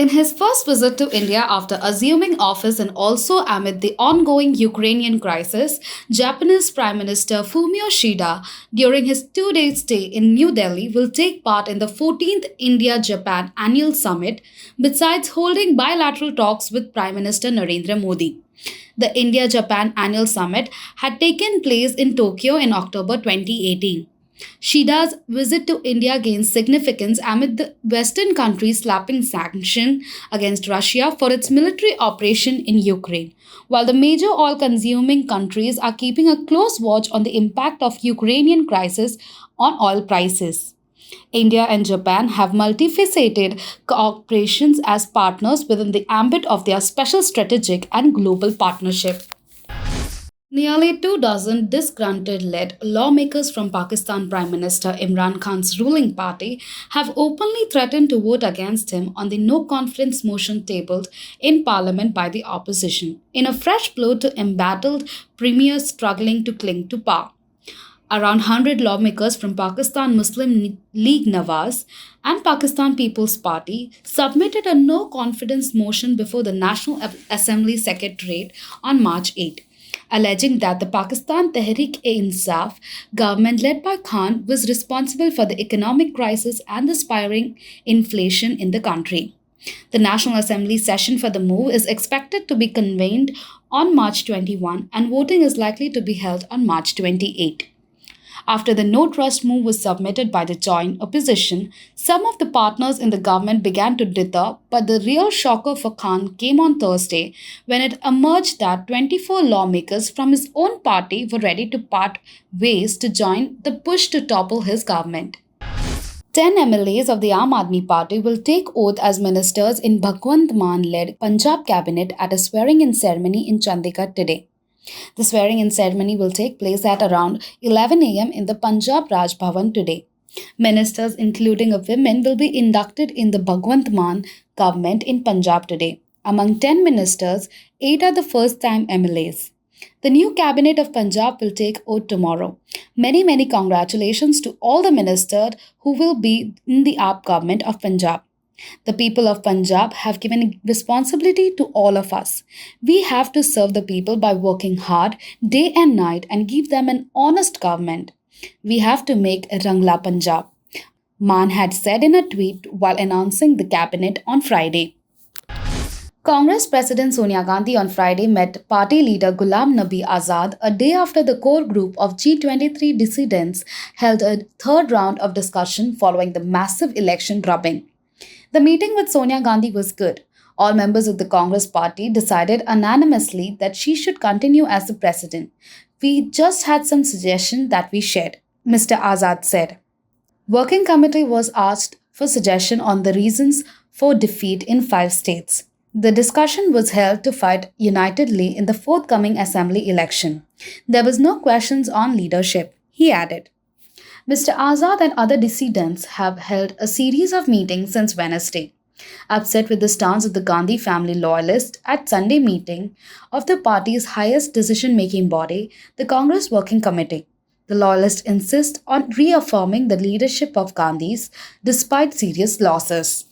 In his first visit to India after assuming office and also amid the ongoing Ukrainian crisis, Japanese Prime Minister Fumio Kishida, during his 2 day stay in New Delhi, will take part in the 14th India Japan Annual Summit, besides holding bilateral talks with Prime Minister Narendra Modi. The India Japan Annual Summit had taken place in Tokyo in October 2018. Shida's visit to India gains significance amid the Western countries slapping sanctions against Russia for its military operation in Ukraine, while the major oil consuming countries are keeping a close watch on the impact of Ukrainian crisis on oil prices. India and Japan have multifaceted cooperations as partners within the ambit of their special strategic and global partnership. Nearly 2 dozen disgruntled led lawmakers from Pakistan Prime Minister Imran Khan's ruling party have openly threatened to vote against him on the no confidence motion tabled in parliament by the opposition, in a fresh blow to embattled premiers struggling to cling to power. Around 100 lawmakers from Pakistan Muslim League Nawaz and Pakistan People's Party submitted a no confidence motion before the National Assembly Secretariat on March 8, alleging that the Pakistan Tehreek-e-Insaf government led by Khan was responsible for the economic crisis and the spiraling inflation in the country. The National Assembly session for the move is expected to be convened on March 21 and voting is likely to be held on March 28. After the no trust move was submitted by the joint opposition, some of the partners in the government began to dither, but the real shocker for Khan came on Thursday when it emerged that 24 lawmakers from his own party were ready to part ways to join the push to topple his government. 10 MLAs of the Aam Aadmi Party will take oath as ministers in Bhagwant Mann-led Punjab cabinet at a swearing-in ceremony in Chandigarh today. The swearing-in ceremony will take place at around 11 a.m. in the Punjab Raj Bhavan today. Ministers, including a woman, will be inducted in the Bhagwant Mann government in Punjab today. Among 10 ministers, 8 are the first-time MLAs. The new cabinet of Punjab will take oath tomorrow. Many congratulations to all the ministers who will be in the AAP government of Punjab. The people of Punjab have given responsibility to all of us. We have to serve the people by working hard day and night and give them an honest government. We have to make Rangla Punjab, Mann had said in a tweet while announcing the cabinet on Friday. Congress President Sonia Gandhi on Friday met party leader Ghulam Nabi Azad a day after the core group of G23 dissidents held a third round of discussion following the massive election drubbing. The meeting with Sonia Gandhi was good. All members of the Congress party decided unanimously that she should continue as the president. We just had some suggestions that we shared, Mr. Azad said. Working committee was asked for suggestion on the reasons for defeat in 5 states. The discussion was held to fight unitedly in the forthcoming assembly election. There was no questions on leadership, he added. Mr. Azad and other dissidents have held a series of meetings since Wednesday. Upset with the stance of the Gandhi family loyalists at Sunday meeting of the party's highest decision-making body, the Congress Working Committee. The loyalists insist on reaffirming the leadership of Gandhi's despite serious losses.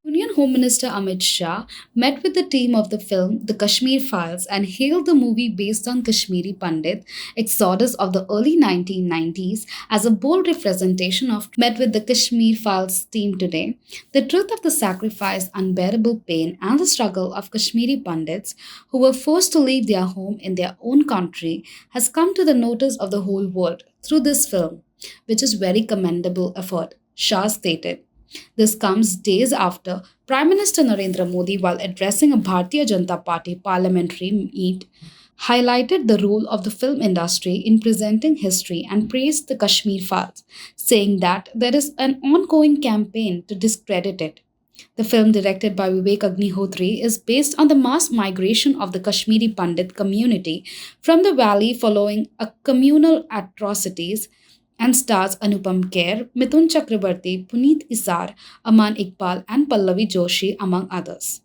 Union Home Minister Amit Shah met with the team of the film The Kashmir Files and hailed the movie based on Kashmiri Pandit, exodus of the early 1990s, as a bold representation of met with the Kashmir Files team today. The truth of the sacrifice, unbearable pain, and the struggle of Kashmiri Pandits who were forced to leave their home in their own country has come to the notice of the whole world through this film, which is very commendable effort, Shah stated. This comes days after Prime Minister Narendra Modi, while addressing a Bharatiya Janata Party parliamentary meet, highlighted the role of the film industry in presenting history and praised the Kashmir Files, saying that there is an ongoing campaign to discredit it. The film, directed by Vivek Agnihotri, is based on the mass migration of the Kashmiri Pandit community from the valley following a communal atrocities and stars Anupam Kher, Mithun Chakrabarti, Puneet Isar, Aman Iqbal and Pallavi Joshi among others.